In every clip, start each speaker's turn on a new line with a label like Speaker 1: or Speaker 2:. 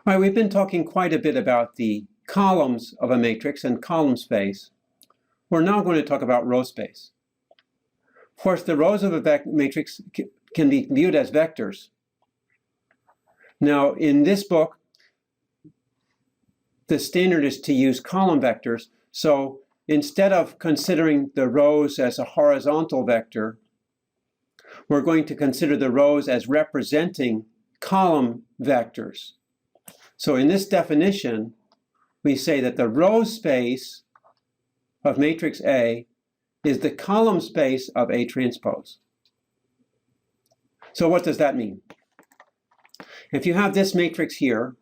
Speaker 1: All right, we've been talking quite a bit about the columns of a matrix and column space. We're now going to talk about row space. Of course, the rows of a matrix can be viewed as vectors. Now, in this book, the standard is to use column vectors. So instead of considering the rows as a horizontal vector, we're going to consider the rows as representing column vectors. So in this definition, we say that the row space of matrix A is the column space of A transpose. So what does that mean? If you have this matrix here,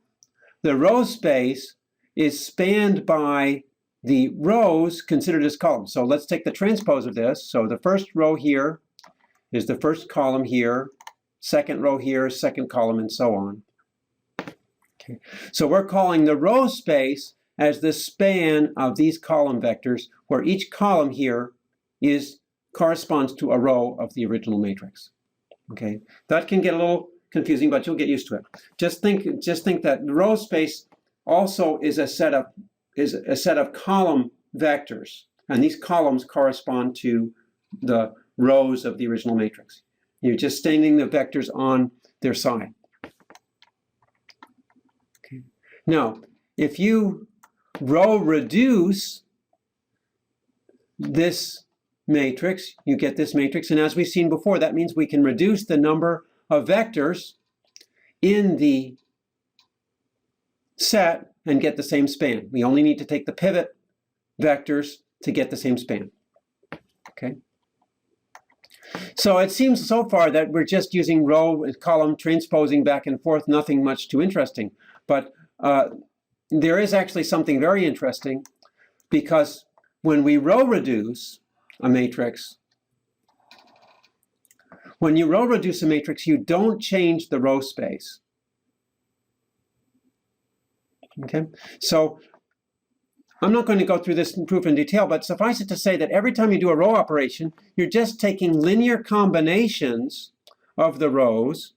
Speaker 1: the row space is spanned by the rows considered as columns. So let's take the transpose of this. So the first row here is the first column here, second row here, second column, and so on. Okay. So we're calling the row space as the span of these column vectors, where each column here corresponds to a row of the original matrix. Okay, that can get a little confusing, but you'll get used to it. Just think that the row space also is a set of column vectors, and these columns correspond to the rows of the original matrix. You're just staining the vectors on their side. Okay. Now, if you row reduce this matrix, you get this matrix, and as we've seen before, that means we can reduce the number of vectors in the set and get the same span. We only need to take the pivot vectors to get the same span. Okay. So it seems so far that we're just using row and column transposing back and forth, nothing much too interesting. But there is actually something very interesting, because when we row reduce a matrix, when you row reduce a matrix, you don't change the row space. Okay, so I'm not going to go through this proof in detail, but suffice it to say that every time you do a row operation, you're just taking linear combinations of the rows,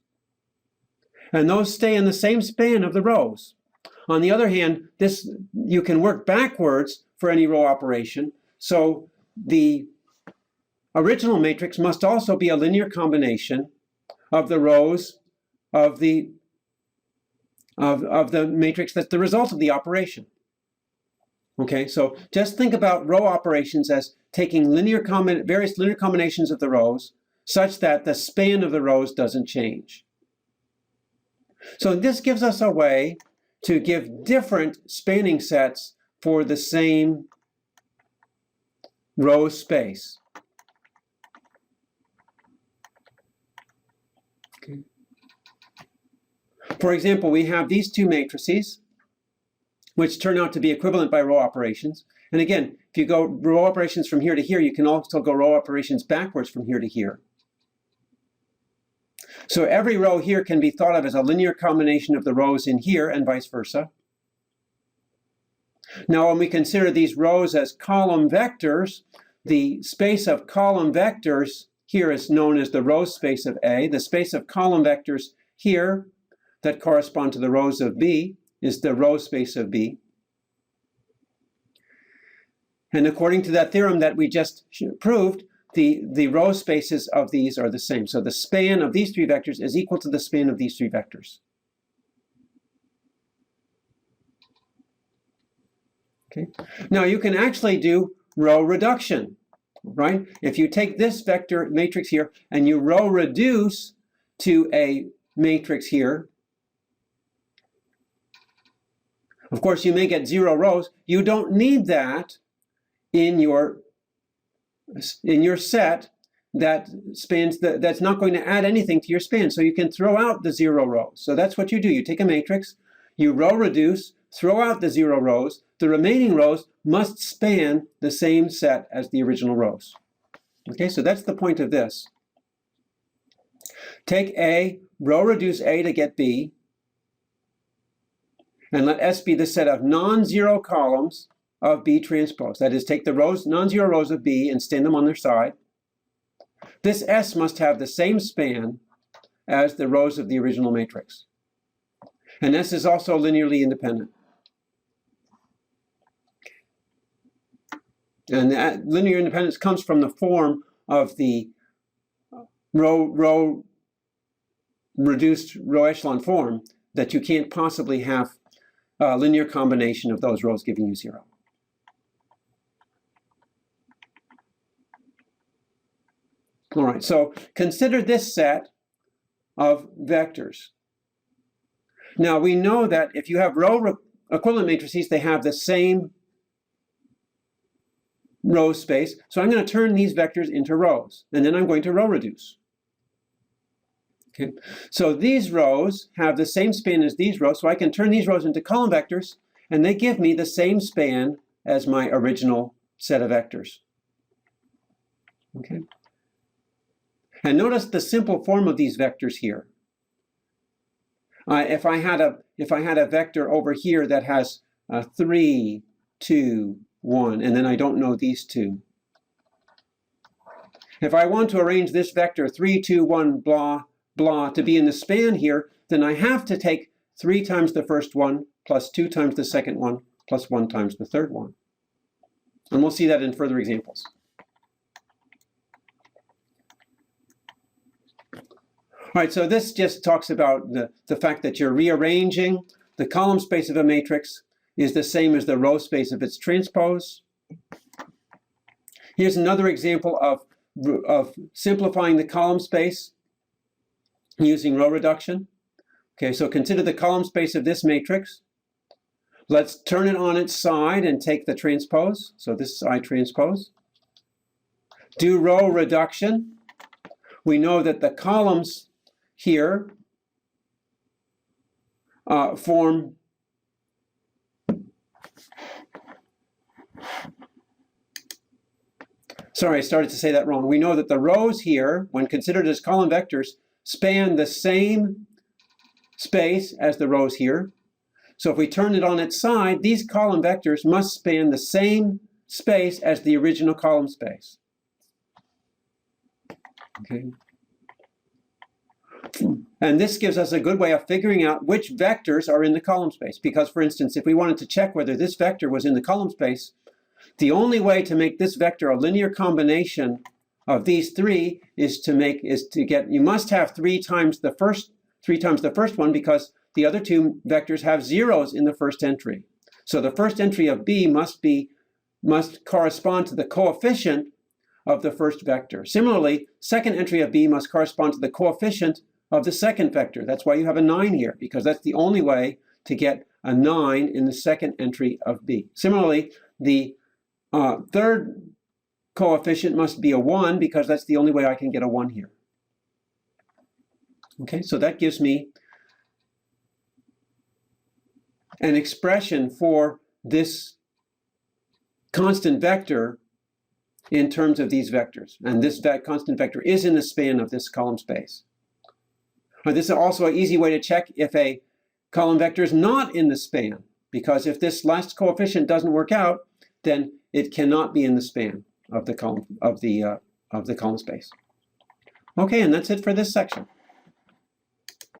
Speaker 1: and those stay in the same span of the rows. On the other hand, you can work backwards for any row operation. So the original matrix must also be a linear combination of the rows of the matrix that's the result of the operation. Okay, so just think about row operations as taking various linear combinations of the rows such that the span of the rows doesn't change. So this gives us a way to give different spanning sets for the same row space. Okay. For example, we have these two matrices, which turn out to be equivalent by row operations. And again, if you go row operations from here to here, you can also go row operations backwards from here to here. So every row here can be thought of as a linear combination of the rows in here and vice versa. Now, when we consider these rows as column vectors, the space of column vectors here is known as the row space of A. The space of column vectors here that correspond to the rows of B is the row space of B. And according to that theorem that we just proved, the row spaces of these are the same. So the span of these three vectors is equal to the span of these three vectors. Okay. Now you can actually do row reduction, right? If you take this vector matrix here and you row reduce to a matrix here, of course you may get 0 rows. You don't need that in your set that spans that's not going to add anything to your span. So you can throw out the 0 rows. So that's what you do. You take a matrix, you row reduce, throw out the 0 rows. The remaining rows must span the same set as the original rows. Okay, so that's the point of this. Take A, row reduce A to get B, and let S be the set of non-zero columns of B transpose. That is, take the non-zero rows of B and stand them on their side. This S must have the same span as the rows of the original matrix. And this is also linearly independent. And that linear independence comes from the form of the reduced row echelon form, that you can't possibly have a linear combination of those rows giving you 0. All right, so consider this set of vectors. Now we know that if you have row equivalent matrices, they have the same row space. So I'm going to turn these vectors into rows, and then I'm going to row reduce. Okay, so these rows have the same span as these rows, so I can turn these rows into column vectors, and they give me the same span as my original set of vectors. Okay, and notice the simple form of these vectors here. If I had a vector over here that has 3, 2, 1, and then I don't know these two. If I want to arrange this vector 3, 2, 1, blah, blah to be in the span here, then I have to take 3 times the first one, plus 2 times the second one, plus 1 times the third one. And we'll see that in further examples. All right, so this just talks about the fact that you're rearranging the column space of a matrix is the same as the row space of its transpose. Here's another example of simplifying the column space using row reduction. Okay, so consider the column space of this matrix. Let's turn it on its side and take the transpose. So this is I transpose. Do row reduction. We know that the columns here form sorry, I started to say that wrong. We know that the rows here, when considered as column vectors, span the same space as the rows here. So if we turn it on its side, these column vectors must span the same space as the original column space. Okay. And this gives us a good way of figuring out which vectors are in the column space. Because, for instance, if we wanted to check whether this vector was in the column space, the only way to make this vector a linear combination of these three is to get, you must have 3 times the first one, because the other two vectors have zeros in the first entry. So the first entry of B must correspond to the coefficient of the first vector. Similarly, second entry of B must correspond to the coefficient of the second vector. That's why you have a 9 here, because that's the only way to get a 9 in the second entry of B. Similarly, the third coefficient must be a 1, because that's the only way I can get a 1 here. Okay, so that gives me an expression for this constant vector in terms of these vectors. And this constant vector is in the span of this column space. This is also an easy way to check if a column vector is not in the span, because if this last coefficient doesn't work out, then it cannot be in the span of the column space. Okay, and that's it for this section.